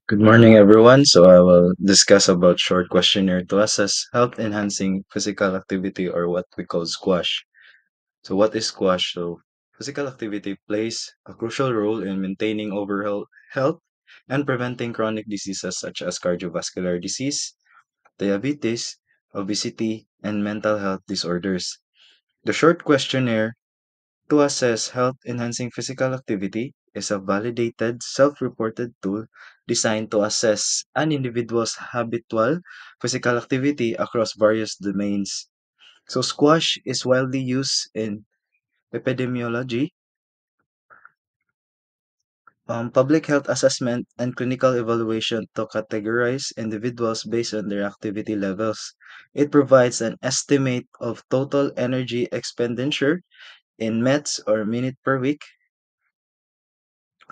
Good morning, everyone. So I will discuss about short questionnaire to assess health enhancing physical activity or what we call squash. So what is squash? So physical activity plays a crucial role in maintaining overall health and preventing chronic diseases such as cardiovascular disease, diabetes, obesity, and mental health disorders. The short questionnaire to assess health-enhancing physical activity is a validated, self-reported tool designed to assess an individual's habitual physical activity across various domains. So, squash is widely used in epidemiology, public health assessment, and clinical evaluation to categorize individuals based on their activity levels. It provides an estimate of total energy expenditure in METs or minute per week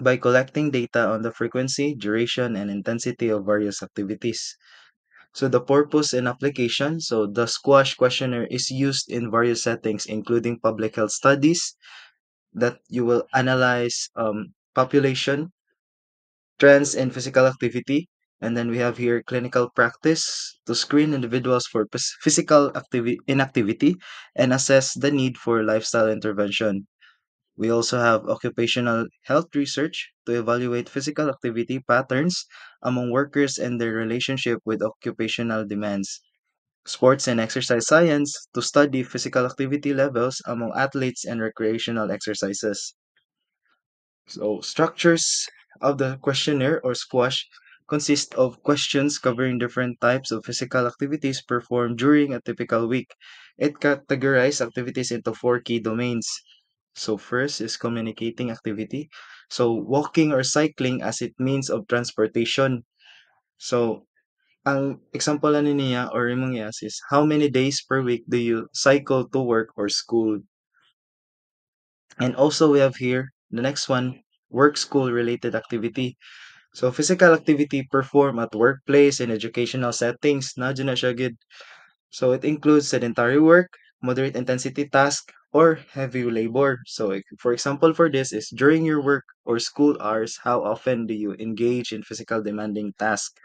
by collecting data on the frequency, duration, and intensity of various activities. So the purpose and application, so the squash questionnaire is used in various settings, including public health studies that you will analyze population trends in physical activity. And then we have here clinical practice to screen individuals for physical inactivity and assess the need for lifestyle intervention. We also have occupational health research to evaluate physical activity patterns among workers and their relationship with occupational demands. Sports and exercise science to study physical activity levels among athletes and recreational exercises. So, structures of the questionnaire or squash consist of questions covering different types of physical activities performed during a typical week. It categorizes activities into four key domains. So, first is communicating activity. So, walking or cycling as it means of transportation. So, ang example ano niya or imong yes is how many days per week do you cycle to work or school? And also we have here the next one, work school related activity. So physical activity performed at workplace and educational settings, na dyan na siya gid. So it includes sedentary work, moderate intensity task, or heavy labor. So for example for this is during your work or school hours, how often do you engage in physical demanding tasks?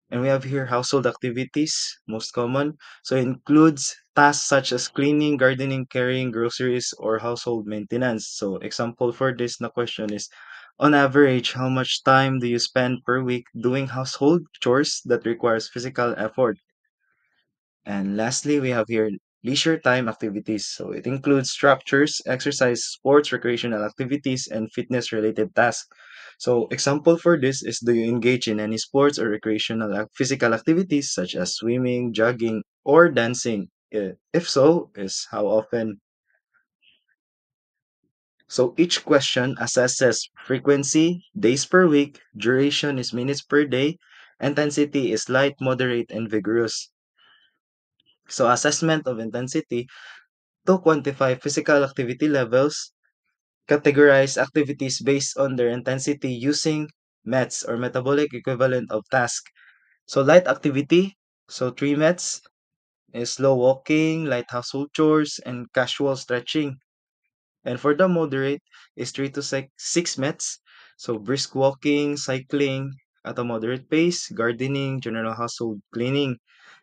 And we have here household activities, most common. So it includes tasks such as cleaning, gardening, carrying groceries, or household maintenance. So example for this na question is, on average, how much time do you spend per week doing household chores that requires physical effort? And lastly, we have here leisure time activities. So it includes structures, exercise, sports, recreational activities, and fitness related tasks. So example for this is, do you engage in any sports or recreational physical activities such as swimming, jogging, or dancing? If so, is how often? So each question assesses frequency, days per week, duration is minutes per day, intensity is light, moderate, and vigorous. So assessment of intensity to quantify physical activity levels, categorize activities based on their intensity using METs or metabolic equivalent of task. So light activity, so 3 METs is slow walking, light household chores, and casual stretching. And for the moderate is 3 to 6 METs, so brisk walking, cycling at a moderate pace, gardening, general household cleaning.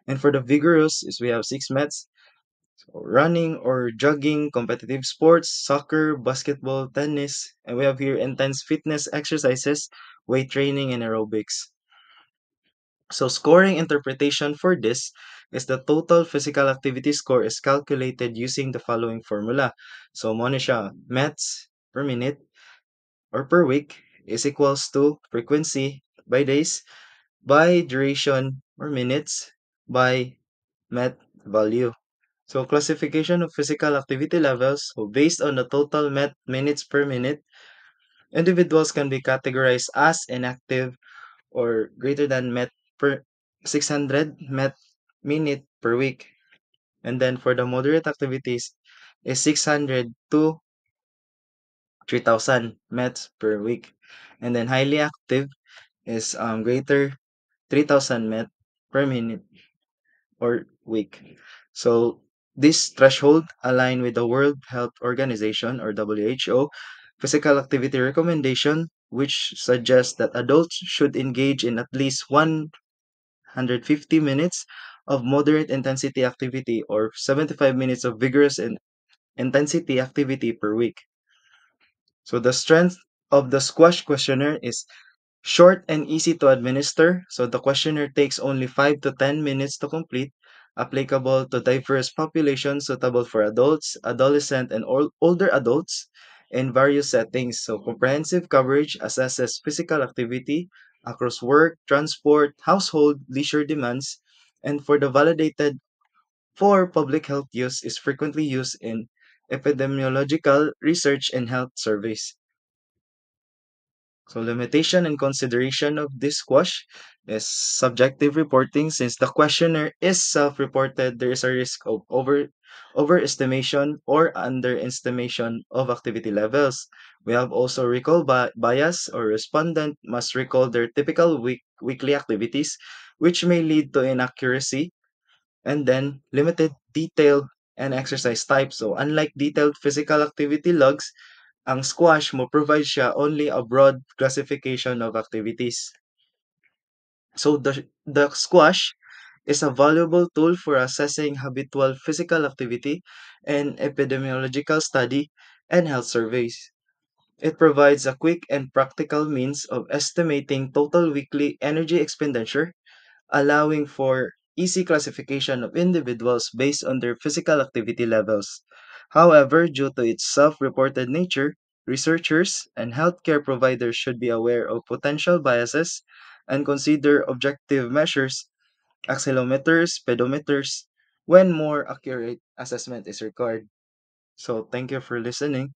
And for the vigorous is we have 6 METs, running or jogging, competitive sports, soccer, basketball, tennis, and we have here intense fitness exercises, weight training, and aerobics. So scoring interpretation for this is the total physical activity score is calculated using the following formula. So mo na siya, METs per minute or per week is equals to frequency by days by duration or minutes by MET value. So classification of physical activity levels. So based on the total met minutes per minute, individuals can be categorized as inactive or greater than met per 600 met minute per week. And then for the moderate activities is 600 to 3,000 mets per week. And then highly active is greater 3,000 met per minute or week. So This threshold align with the World Health Organization or WHO physical activity recommendation, which suggests that adults should engage in at least 150 minutes of moderate intensity activity or 75 minutes of vigorous and intensity activity per week. So the strength of the squash questionnaire is short and easy to administer. So the questionnaire takes only 5 to 10 minutes to complete, applicable to diverse populations suitable for adults, adolescent, and older adults in various settings. So comprehensive coverage assesses physical activity across work, transport, household, leisure demands, and for the validated for public health use is frequently used in epidemiological research and health surveys. So limitation and consideration of this squash is subjective reporting. Since the questionnaire is self-reported, there is a risk of overestimation or underestimation of activity levels. We have also recall bias, or respondent must recall their typical weekly activities, which may lead to inaccuracy, and then limited detail and exercise type. So unlike detailed physical activity logs, ang squash mo provide siya only a broad classification of activities. So the squash is a valuable tool for assessing habitual physical activity and epidemiological study and health surveys. It provides a quick and practical means of estimating total weekly energy expenditure, allowing for easy classification of individuals based on their physical activity levels. However, due to its self-reported nature, researchers and healthcare providers should be aware of potential biases and consider objective measures, accelerometers, pedometers, when more accurate assessment is required. So, thank you for listening.